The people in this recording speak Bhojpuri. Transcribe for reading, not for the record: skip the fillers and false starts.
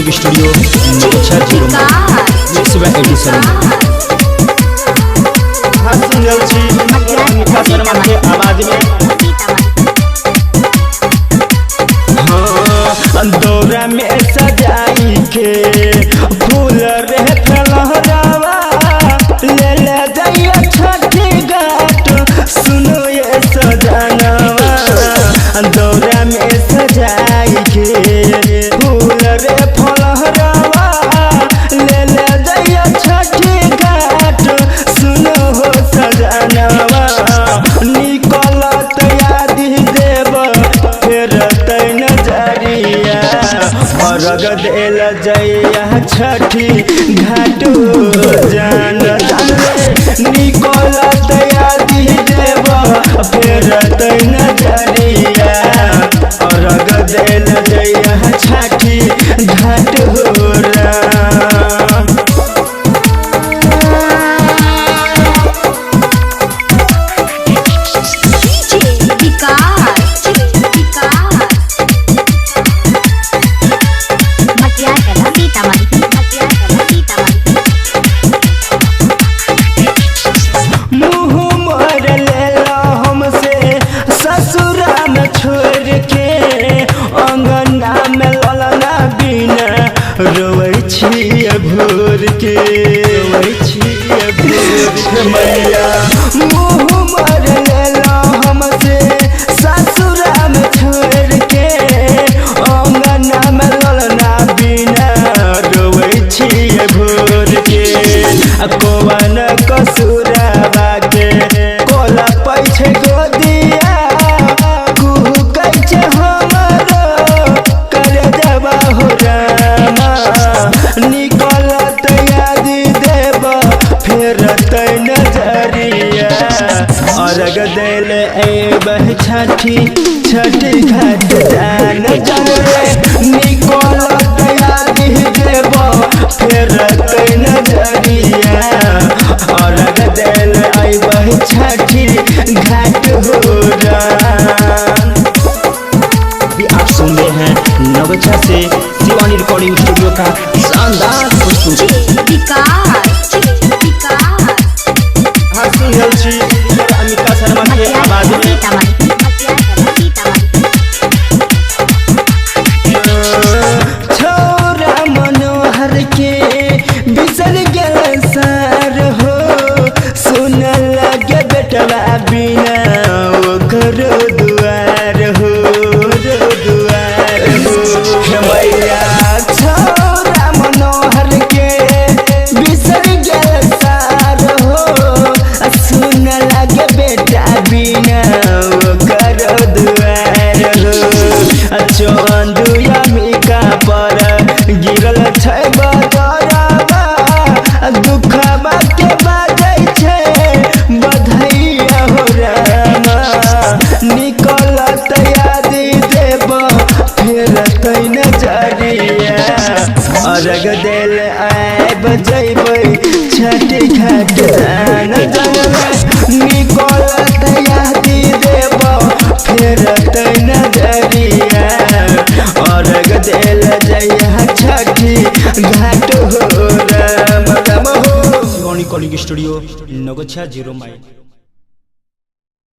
रिकॉर्डिंग स्टूडियो नगोछा जीरो सुबह एडिशन आवाज में दौरा में सजाई के फूल रे फलहरावा ले ले जाइए छठी घाट सुनो ये सजनवा दौरा में सजाई के फूल रे फलहरावा ले ले जाइए छठी घाट सुनो हो सजनवा निकलत याद देव फिर तैन जरिया अर्घ देल जइया छठी घाट जान निकलत याद देव फिर तैन जरिया अर्घ देल जइया छठी घाट हो छोड़ के अंगना में ललना बिना रोवे छी भोर के रोवे छी भोर मैया मुँह मर लेला हमसे ससुरा में छोड़ के अंगना में ललना बिना रोवे छी भोर के कौन कसूरा बाके कोला पैछे गोदिया निकलत याद देव फिर तैन जरिया अर्घ देल एबह छठी छठी घाट जान निकलत याद देव फिर तैन जरिया अर्घ देल एबह छठी घाट हो आप सुन रहे हैं नगोछा से शिवानी रिकॉर्डिंग स्टूडियो का शानदार प्रस्तुति अमिका शर्मा के आवाज में छोरा मनोहर के बिसर गेल सार हो सुन लगे बेटवा बिना ओकर दुआर हो मैया छोरा मनोहर के बिसर गेल सार हो सुन लगे बेटा बिना ओकर दुआर हो चंदू अमिका पर गिरल छै बदरवा दुखवा के बाजै छै बधैया हो रामा निकलत याद देव फिर तैन जरिया अर्घ देल आब जइबै छठी घाट जान निकलत याद देव फिर तैन जरिया अर्घ देल जइया छठी घाट हो राम राम हो कॉलिंग स्टूडियो नगोछा जीरो माइल।